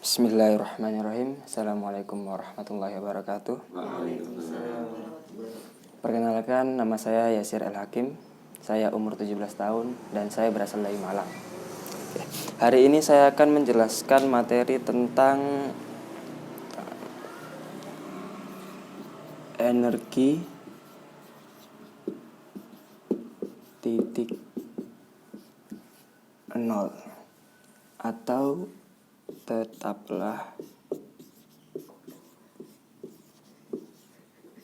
Bismillahirrahmanirrahim. Assalamualaikum warahmatullahi wabarakatuh. Perkenalkan, nama saya Yasir El Hakim. Saya umur 17 tahun dan saya berasal dari Malang. Hari ini saya akan menjelaskan materi tentang energi titik nol atau tetaplah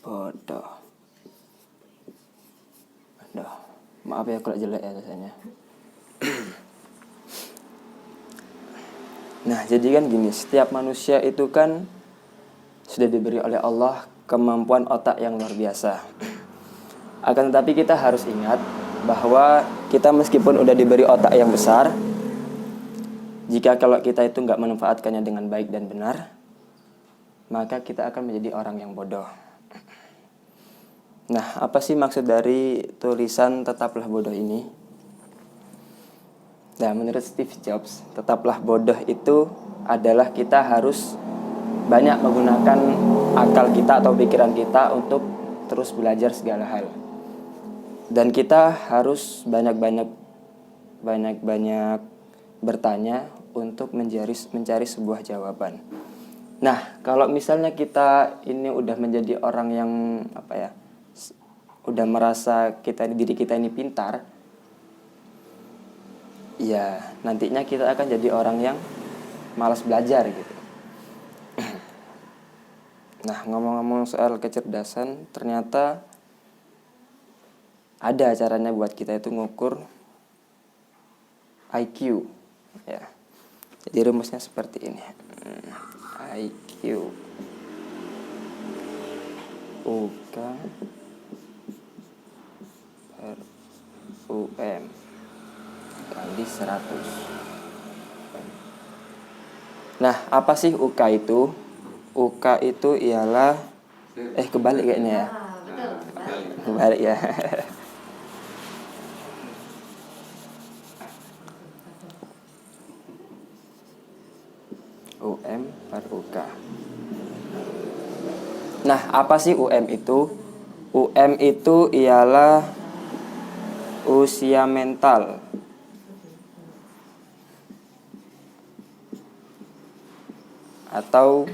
bodoh. Aduh, maaf ya kalau jelek ya rasanya. Nah, jadi kan gini, setiap manusia itu kan sudah diberi oleh Allah kemampuan otak yang luar biasa. Akan tetapi kita harus ingat bahwa kita meskipun udah diberi otak yang besar, jika kalau kita itu nggak memanfaatkannya dengan baik dan benar, maka kita akan menjadi orang yang bodoh. Nah, apa sih maksud dari tulisan tetaplah bodoh ini? Nah, menurut Steve Jobs, tetaplah bodoh itu adalah kita harus banyak menggunakan akal kita atau pikiran kita untuk terus belajar segala hal. Dan kita harus banyak-banyak bertanya untuk mencari sebuah jawaban. Nah, kalau misalnya kita ini udah menjadi orang yang udah merasa diri kita ini pintar, ya nantinya kita akan jadi orang yang malas belajar gitu. Nah, ngomong-ngomong soal kecerdasan, ternyata ada caranya buat kita itu ngukur IQ ya. Jadi rumusnya seperti ini. IQ UK per UM kali 100. Nah, apa sih UK itu? UK itu ialah kebalik kayaknya ya. Kebalik ya. UM per UK. Nah, apa sih UM itu? UM itu ialah usia mental atau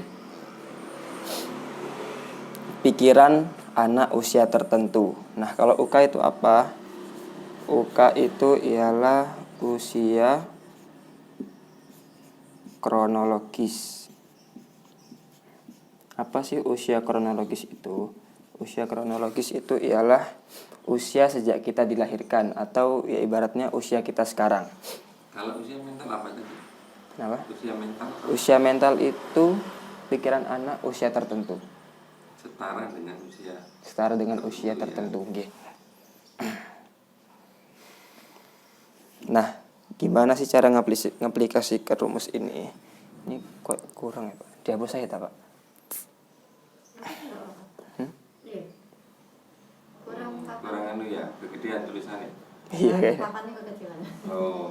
pikiran anak usia tertentu. Nah, kalau UK itu apa? UK itu ialah usia kronologis. Apa sih usia kronologis itu? Usia kronologis itu ialah usia sejak kita dilahirkan atau ya ibaratnya usia kita sekarang. Kalau usia mental apa tadi? Kenapa? Usia mental. Usia mental itu pikiran anak usia tertentu. Setara dengan usia tertentu. Ya. Nah, gimana sih cara ngaplikasikan rumus ini? Ini kok kurang ya, Pak? Dihapus saya tak, Pak? Kurang ya, kegedean tulisannya. Iya. Papannya kekecilan. Oh.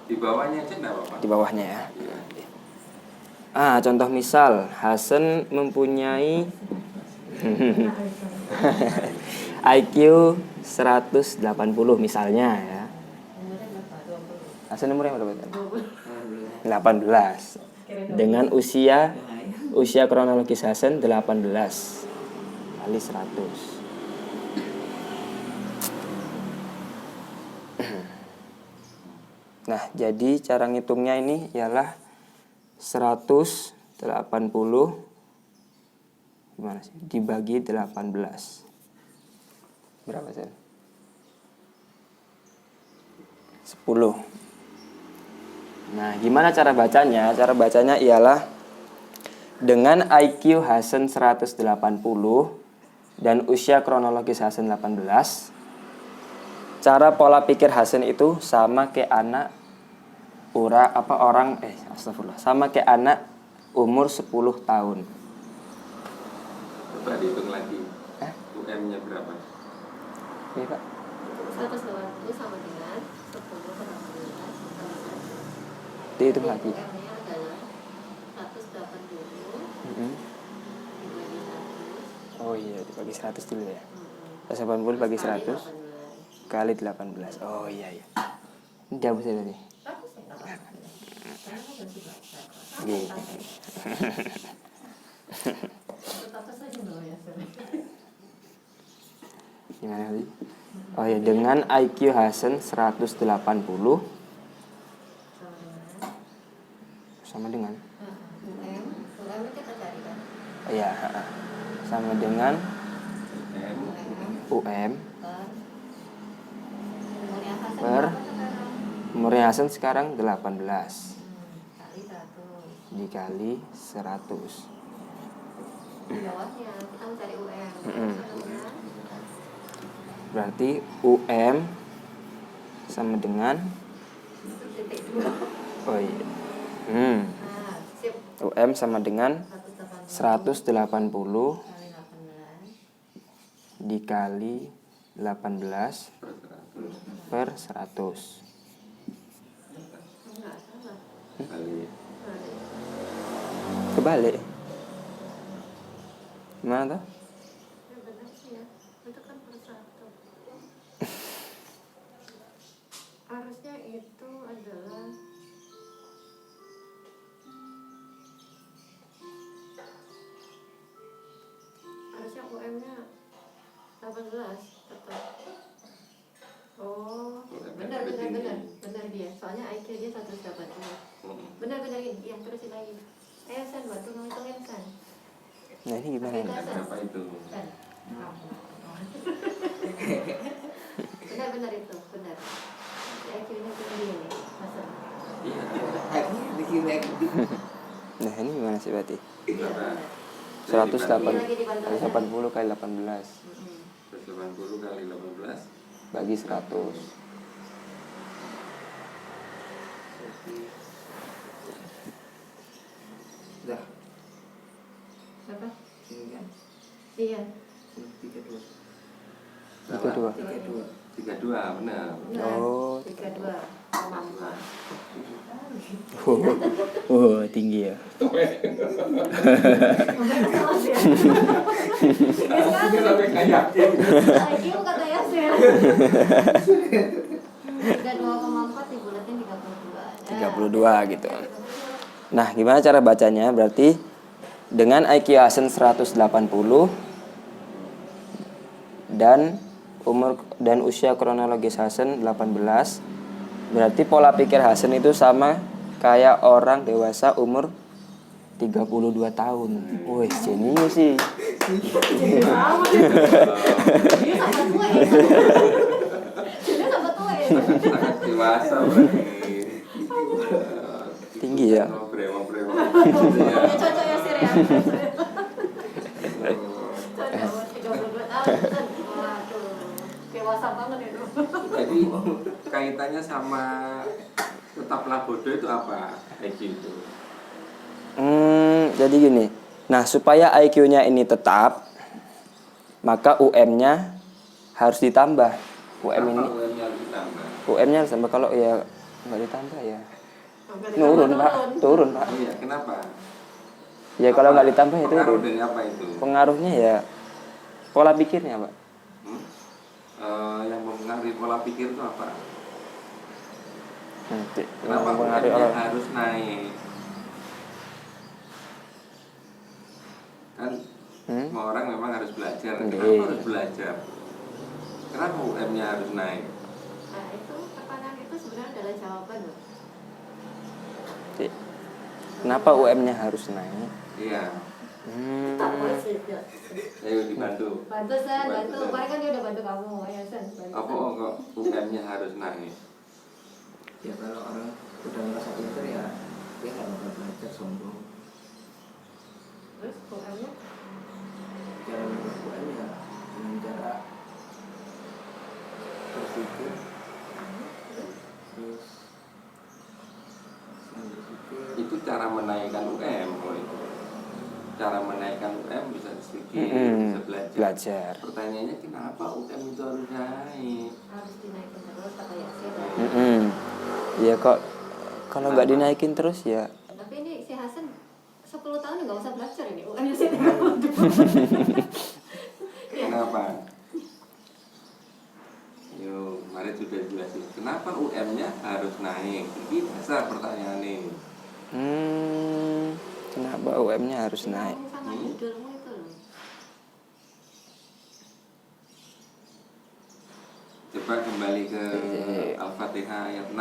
Di bawahnya aja enggak apa-apa. Di bawahnya ya. Iya. Contoh misal, Hasan mempunyai IQ 180 misalnya ya. Hasan umurnya berapa? 18. Dengan usia kronologis Hasan 18 kali 100. Nah, jadi cara ngitungnya ini ialah 180 gimana sih? Dibagi 18. Berapa sih? 10. Nah, gimana cara bacanya? Cara bacanya ialah dengan IQ Hasan 180 dan usia kronologis Hasan 18. Cara pola pikir Hasan itu sama kayak sama kayak anak umur 10 tahun. Coba dihitung lagi. UM-nya berapa? Iya, Pak. 180 sama dengan 10 per 18. Dihitung lagi. UM-nya adalah Iya, dibagi 100 dulu ya. 180 bagi 100 kali 18. Oh iya iya. Ini jauh saya tadi. Gini. Gimana tadi? Oh ya, dengan IQ Hasan 180 sama dengan UM kita cari kan. oh ya, sama dengan M UM Per umurnya Hasan sekarang 18 kali 100. dikali 100. Di bawahnya kita mencari UM. Berarti UM sama dengan Titik 2. oh iya. Nah, sip. UM sama dengan 180 kali 18. dikali 18 per 100. Enggak salah. kali Kebalik. Gimana tuh? Ya benar sih ya. Itu kan per 1. Harusnya itu adalah harusnya UM-nya 18 tetap. Oh, benar dia. Soalnya IQ dia 180. Benar ini. Iya, terusin lagi. Ayo San, bantu ngitungin San. Nah ini gimana nih? berapa itu? San. Benar itu, benar. Si IQ-nya tinggi ini, masa? Iya. Nah ini gimana sih berarti? Berapa? 180 kali 18 180 kali 18 bagi 100. Dah, Apa? ini kan Iya. 32. Itu dua. 32 benar. Oh. 32,4. Tinggi ya. Sampai kayak IQ kata Yasir. 32,4 dibulatin 32. 32 gitu. Nah, gimana cara bacanya? Berarti dengan IQ Hasan 180 dan umur dan usia kronologis Hasan 18, berarti pola pikir Hasan itu sama kayak orang dewasa umur 32 tahun. Wih, jenius sih. Dia sama tua ya. Dia sama tua ya. sangat dewasa berarti. Tinggi ya. Brewang-brewang. Ya cocok Yasir ya. Cocok umur 32 tahun. Waduh. Dewasa banget itu. Jadi kaitannya sama tetaplah bodoh itu apa? IQ itu. Jadi gini. Nah, supaya IQ-nya ini tetap, maka UM-nya harus ditambah. UM ini Apa UM-nya harus ditambah? UM-nya harus ditambah. Kalau ya nggak ditambah ya turun Pak. Iya, kenapa? Ya kalau nggak ditambah itu Pengaruh dari apa itu? pengaruhnya ya pola pikirnya Pak. Yang mempengaruhi pola pikir itu apa? Nanti Kenapa mempengaruhi UM-nya orang. harus naik? Kan semua orang memang harus belajar. Kenapa Iya. harus belajar? Kenapa UM-nya harus naik? Nah, itu pertanyaan itu sebenarnya adalah jawaban loh. Kenapa UM-nya harus naik? Iya. Tak boleh sih. Ayo dibantu. Bantu San, bantu. Kemarin kan dia udah bantu kamu. Ayo San, bantu. Apa kok UM-nya harus naik? Ya kalau orang udah merasa pintar ya dia nggak bakal belajar sombong. Terus UM-nya? Cara UM ya dengan cara berpikir terus yang berpikir Itu cara menaikkan UM kalau itu. Cara menaikkan UM bisa sedikit, bisa belajar. Belajar. Pertanyaannya kenapa UM itu harus naik? Harus dinaikin terus kata Yasir. Ya kok kalau nggak dinaikin terus ya Tapi ini si Hasan 10 tahun nggak usah belajar ini. UM-nya sih Kenapa? Yo, kemarin sudah jelasin. Kenapa UM-nya harus naik? Ini dasar pertanyaan ini. Kenapa UM-nya harus naik? Ngomong sama judulmu itu loh. Coba kembali ke Al-Fatihah ayat 6.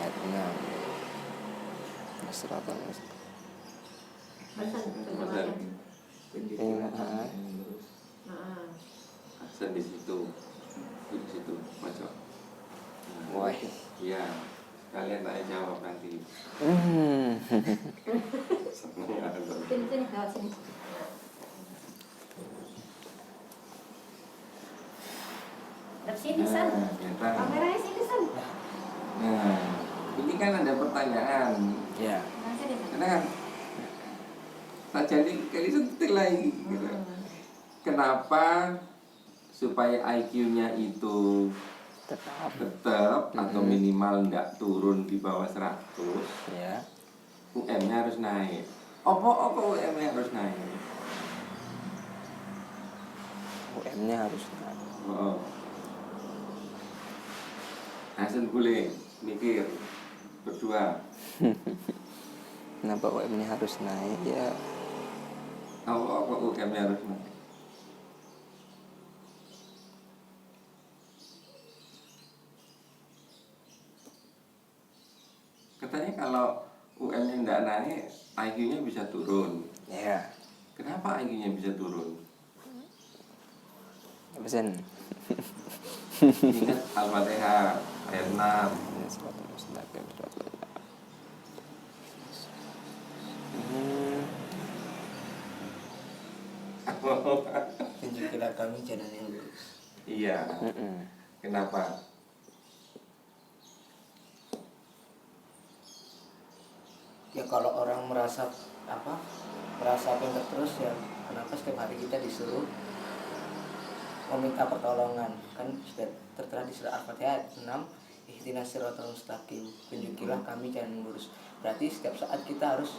Ayat 6. Nasratul mustaqim. Hasan Hasan. Pendidikan Iya. yang lurus. Heeh. Hasan di situ. Di situ, baca. Wah. Iya. Kalian tanya jawab nanti. Semua ada. Sini lewat sini. Lewat sini San. Ternyata. Kameranya sini San. Nah, ini kan ada pertanyaan. Ya. Nah, sini San. Karena kan tak jadi kali sentil lagi gitu. Kenapa supaya IQ-nya itu Tetap. tetap atau minimal tidak turun di bawah 100, Ya. UM-nya harus naik. Apa UM-nya harus naik? UM-nya harus naik. Oh. Hasan boleh mikir berdua. Kenapa UM-nya harus naik? Ya, Apa UM-nya harus naik? Katanya kalau UM-nya tidak naik, IQ-nya bisa turun. ya. Kenapa IQ-nya bisa turun? Pesan. Ingat Al-Fatihah ayat 6. Nasratul mustaqim. Tunjukilah kami jalan yang lurus. Iya. Kenapa? Ya kalau orang merasa pintar terus, ya kenapa setiap hari kita disuruh meminta pertolongan? Kan sudah tertera di surah Al-Fatihah ayat 6, ihdinas siratal mustaqim, tunjukilah kami jalan yang lurus. Berarti setiap saat kita harus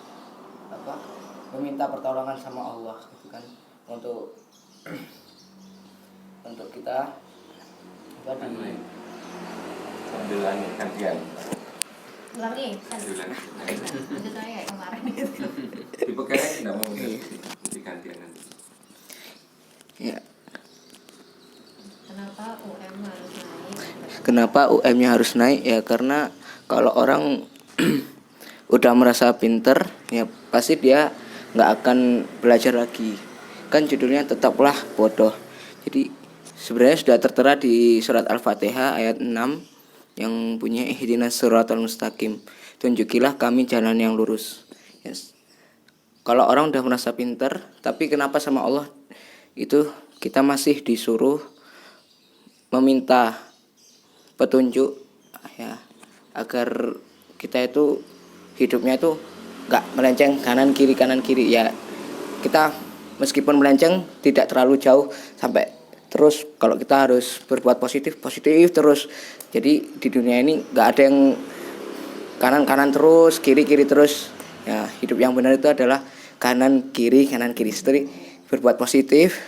meminta pertolongan sama Allah gitu kan, untuk kita Sambil gantian. Ulangi San. Sambil Lanjut saya kayak kemarin gitu. Dipegang tidak mau di gantian nanti. ya. Kenapa UM harus naik? Kenapa UM-nya harus naik? Ya karena kalau orang udah merasa pinter, ya pasti dia nggak akan belajar lagi. Kan judulnya tetaplah bodoh. Jadi sebenarnya sudah tertera di surat Al-Fatihah ayat 6 yang punya ihdinas siratal mustaqim, tunjukilah kami jalan yang lurus. Yes. Kalau orang udah merasa pinter, tapi kenapa sama Allah itu kita masih disuruh meminta petunjuk, ya, agar kita itu hidupnya itu nggak melenceng kanan kiri ya. Kita meskipun melenceng tidak terlalu jauh sampai terus, kalau kita harus berbuat positif terus. Jadi di dunia ini nggak ada yang kanan terus, kiri terus. Ya, hidup yang benar itu adalah kanan kiri. Jadi berbuat positif.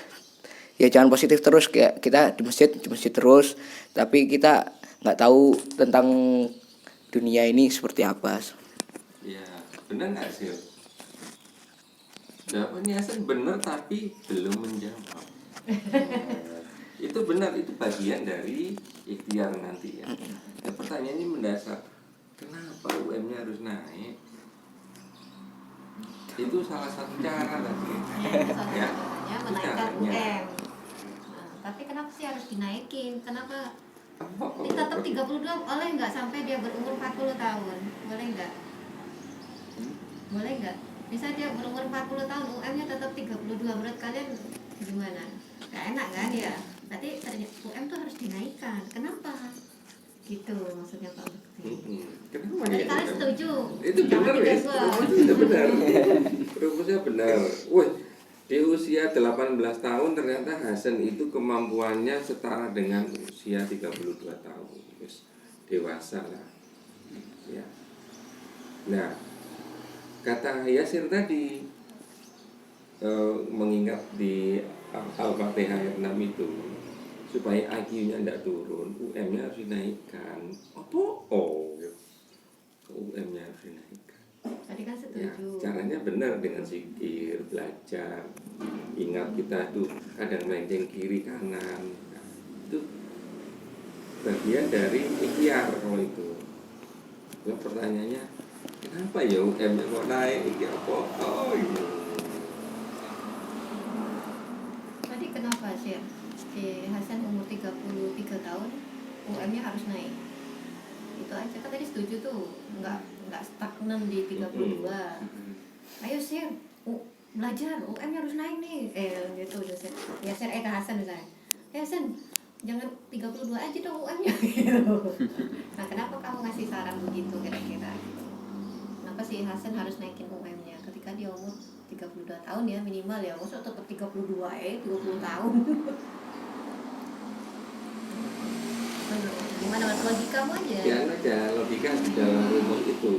Ya jangan positif terus, kayak kita di masjid terus, tapi kita nggak tahu tentang dunia ini seperti apa. Ya, benar nggak sih? Jawabannya Hasan benar tapi belum menjawab. Itu benar, itu bagian dari ikhtiar nanti ya. Pertanyaannya mendasar. Kenapa UM-nya harus naik? Itu salah satu cara tadi. Ya, Ya, menaikkan caranya. UM. Nah, tapi kenapa sih harus dinaikin? Kenapa tetap 32 boleh nggak sampai dia berumur 40 tahun? Boleh nggak? Boleh nggak? Bisa dia berumur 40 tahun, UM-nya tetap 32. Menurut kalian gimana? Gak enak kan ya? Berarti UM tuh harus dinaikkan. Kenapa? Gitu maksudnya Pak Bukti. Kenapa Jadi ya? kalian setuju? Itu benar ya, rumusnya benar. Rumusnya benar. Wah, di usia 18 tahun ternyata Hasan itu kemampuannya setara dengan usia 32 tahun. Terus dewasa lah. Ya. Nah, kata Yasir tadi mengingat di Al-Fatihah ayat 6 itu supaya IQ-nya tidak turun, UM-nya harus dinaikkan. Apa? Oh, UM-nya harus dinaikkan. Tadi kan Ya, setuju. caranya benar dengan zikir, belajar. Ingat kita tuh kadang melenceng kiri kanan. Nah, itu bagian dari ikhtiar kalau itu. Lalu pertanyaannya, kenapa ya UM-nya kok naik? Ini apa? Oh, iya. Tadi kenapa sih si Hasan umur 33 tahun UM-nya harus naik? Itu aja kan tadi setuju tuh, nggak stagnan di 32. Ayo Sir, belajar UM-nya harus naik nih. Gitu udah Sir. Ya Sir, ke Hasan misalnya. Hasan, jangan 32 aja dong UM-nya gitu. Nah, kenapa kamu ngasih saran begitu kira-kira? Kenapa si Hasan harus naikin UM-nya ketika dia umur 32 tahun ya minimal ya, maksudnya tetap 32 20 tahun. Gimana mas logikamu aja? Ya aja logika di dalam rumus itu.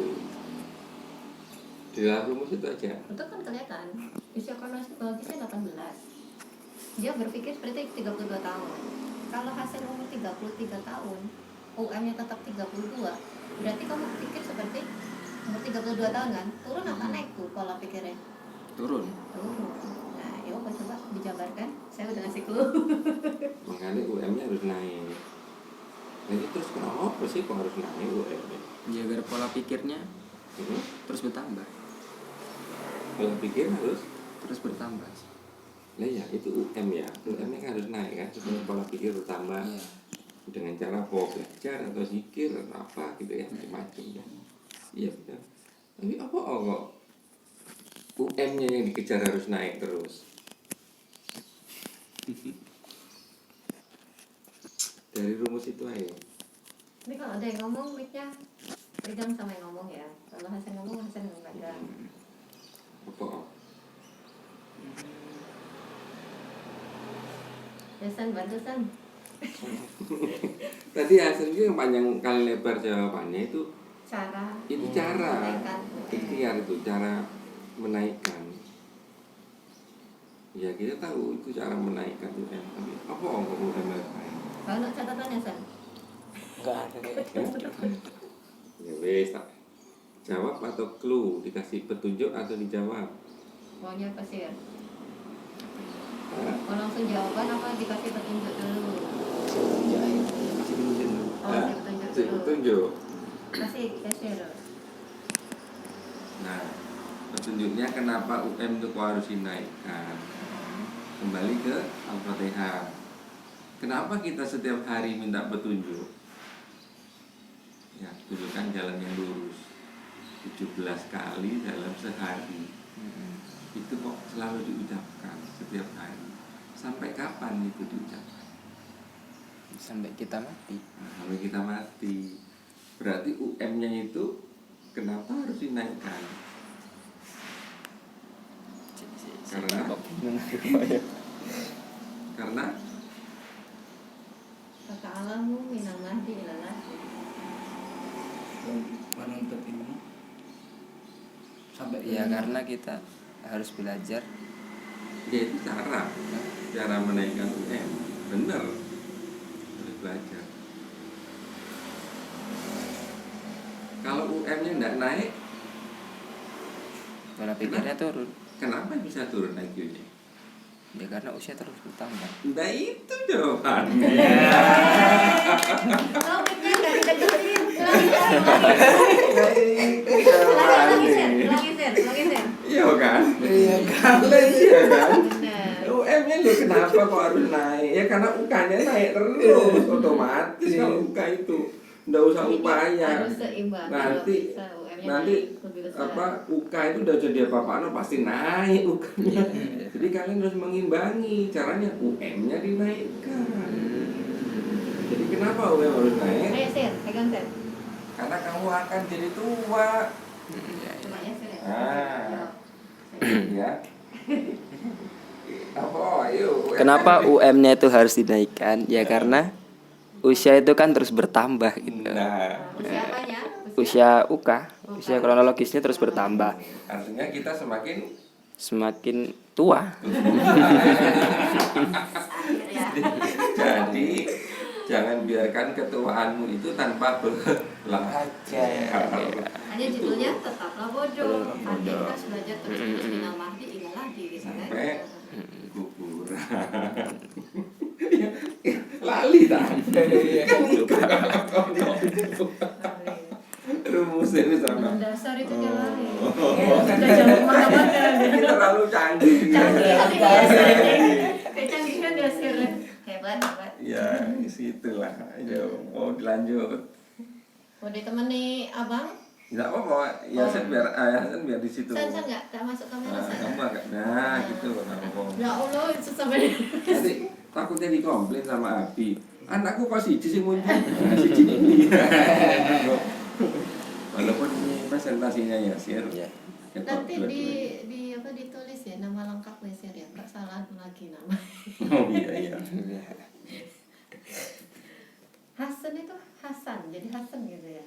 Di dalam rumus itu aja. Itu kan kelihatan usia kronologisnya 18. Dia berpikir seperti 32 tahun. Kalau hasil umur 33 tahun UM-nya tetap 32, berarti kamu pikir seperti umur 32 tahun kan? Turun apa naik tuh pola pikirnya? Turun. Nah, yuk coba dijabarkan. Saya udah ngasih clue. Makanya UM-nya harus naik. Jadi terus kenapa sih kok harus naik UM-nya? Ya agar pola pikirnya terus bertambah. Kalau pikir harus, Terus bertambah. nah ya itu UM ya. UM-nya kan harus naik kan supaya pola pikir bertambah. Iya. Dengan cara belajar atau zikir atau apa gitu ya, macam-macam ya. Iya benar. Tapi apa kok UM-nya yang dikejar harus naik terus? Dari rumus itu aja. Ini kalau ada yang ngomong, mic-nya pegang sama yang ngomong ya. Kalau Hasan ngomong, Hasan nggak pegang. Apa? Hasan, bantu San. Tadi hasil itu yang panjang kali lebar jawabannya itu Cara. cara Menaikkan. ikhtiar itu cara menaikkan. Ya kita tahu itu cara menaikkan UM. Tapi apa kok UM naik? Kalau untuk catatannya San. Enggak ada kayak Ya wes tak. Jawab atau clue, dikasih petunjuk atau dijawab. Maunya apa sih ya? Nah, Mau langsung jawaban apa dikasih petunjuk dulu? jahit. Oh, kasih petunjuk kasih dulu. petunjuk. Kasih share. Nah, petunjuknya kenapa UM itu kok harus dinaikkan. Kembali ke Al-Fatihah. Kenapa kita setiap hari minta petunjuk? Ya, tunjukkan jalan yang lurus 17 kali dalam sehari. Itu kok selalu diucapkan setiap hari. Sampai kapan itu diucapkan? Sampai kita mati. Nah, sampai kita mati. Berarti UM-nya itu kenapa harus dinaikkan? Karena Kata alamu minal mahdi ilal lahdi. Menuntut ilmu sampai Ya karena kita harus belajar. ya itu cara menaikkan UM. Benar, harus belajar. Kalau UM-nya tidak naik, Pola pikirnya turun. kenapa bisa turun IQ-nya? Ya karena usia terus bertambah. Nah itu jawabannya. Oh, mic-nya nggak dideketin. Ulangi, Sen. Iya kan? Iya kan? Iya kan? Bener. UM-nya lu kenapa kok harus naik? Ya karena UK-nya naik terus otomatis kalau UK itu nggak usah upaya. Harus seimbang. Nanti Kalau bisa UM-nya nanti naik lebih besar. apa UK itu udah jadi apa-apa pasti naik UK-nya. Jadi kalian harus mengimbangi. Caranya UM-nya dinaikkan. Jadi kenapa UM harus naik? Ayo, Sen. Pegang, Sen. Karena kamu akan jadi tua. Coba ya, Sen. Ah. Ya. Apa? Ayo. Kenapa UM-nya itu harus dinaikkan? Ya karena usia itu kan terus bertambah gitu. Nah, Usia apanya? Usia UK, usia kronologisnya terus bertambah. artinya kita semakin Semakin tua. Akhirnya. Jadi jangan biarkan ketuaanmu itu tanpa belajar. Hanya judulnya tetaplah bodoh. Nanti kita harus belajar terus minal mahdi ilah lagi gitu kan. Sampai kuburan. Lali tak? Rumusnya itu sama. Dasar itu kayak lari. Sudah jauh kemana-mana. Ini terlalu canggih. Kecanggihan dasar. Hebat. Ya, situlah. Ayo, mau dilanjut. Mau ditemani abang? Enggak apa-apa, Yasin biar biar di situ. San nggak masuk kamera Nah, San. kamu agak gitu ngomong. Ya Allah, itu sampai. Nanti takutnya dikomplain sama Abi. Anakku kok siji sing muncul. Siji ini. Walaupun ini presentasinya Yasir. Ya. Nanti di apa ditulis ya nama lengkapnya Sir ya, nggak salah lagi nama. Oh iya. Hasan itu Hasan, jadi Hasan gitu ya.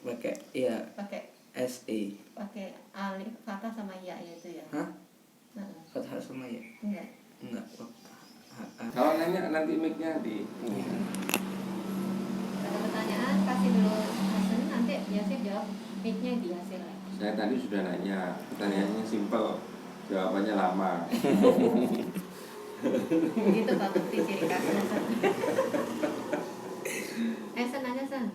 Pakai ya Pakai SE. pakai alif fathah sama ya itu ya. Hah? Nah, Fathah sama ya? enggak. Enggak. Kalau nanya nanti mic-nya di Ada pertanyaan kasih dulu Hasan, nanti Yasir jawab, mic-nya di Yasir. saya tadi sudah nanya, pertanyaannya simpel, jawabannya lama. Begitu Pak Bukti ciri khasnya San. San nanya San.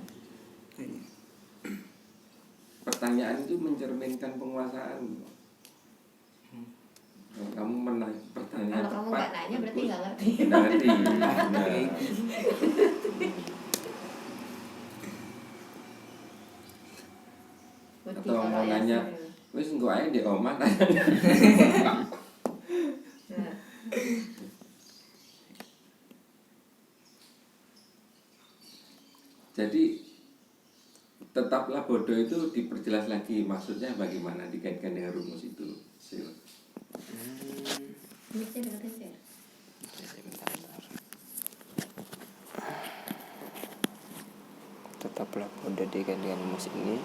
Pertanyaan itu mencerminkan penguasaan. Kalau kamu pertanyaan Kalau kamu tepat, nggak nanya berarti nggak ngerti. nggak ngerti. Nah, Bukti atau kalau mau nanya, Yasir. wis engko ae di omah tanya. Nah, Jadi tetaplah bodoh itu diperjelas lagi, maksudnya bagaimana dikaitkan dengan rumus itu. Sil. mic-nya deketin Sir. Bentar. Tetaplah bodoh dengan rumus ini.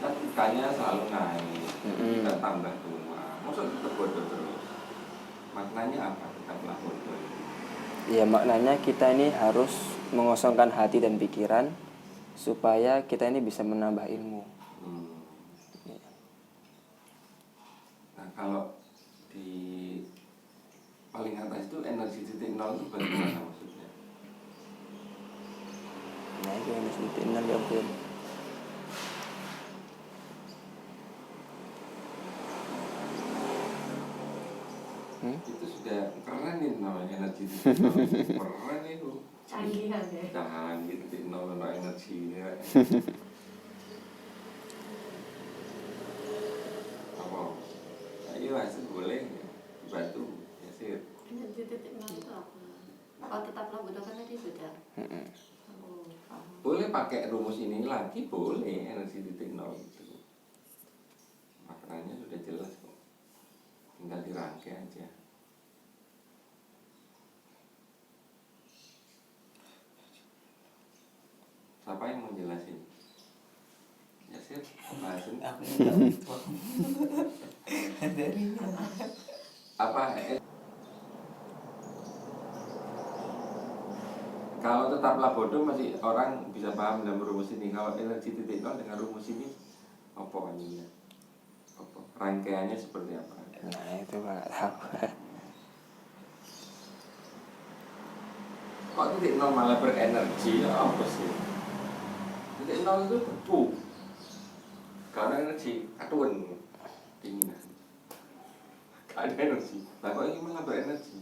Kan ikannya selalu naik, kita tambah rumah. Masa tetap bodoh terus? Maknanya apa tetaplah bodoh? Ya maknanya kita ini harus mengosongkan hati dan pikiran supaya kita ini bisa menambah ilmu. Nah kalau di paling atas itu energi titik nol itu bagaimana maksudnya? Nah itu yang disebut innal yaqin. Itu sudah keren nih namanya energi titik nol. Keren itu. Canggihan ya. Jangan gitu titik nol no energinya. Apa? Ayo hasil boleh dibantu ya sih. Energi titik nol itu apa? Kalau tetaplah bodoh kan tadi sudah. Oh, paham. Boleh pakai rumus ini lagi, boleh energi titik nol itu. Maknanya sudah jelas kok. Tinggal dirangkai aja. Siapa yang mau jelasin? Ya sih, jelasin. Apa? Kalau tetaplah bodoh masih orang bisa paham dalam rumus ini. Kalau energi titik nol dengan rumus ini apa ininya? Apa? Rangkaiannya seperti apa? Nah itu Pak nggak tahu. Kok titik nol malah berenergi? Ya apa sih? Titik nol itu debu. Karena energi aduan dinginan. Gak ada energi. Lah kok ini malah berenergi?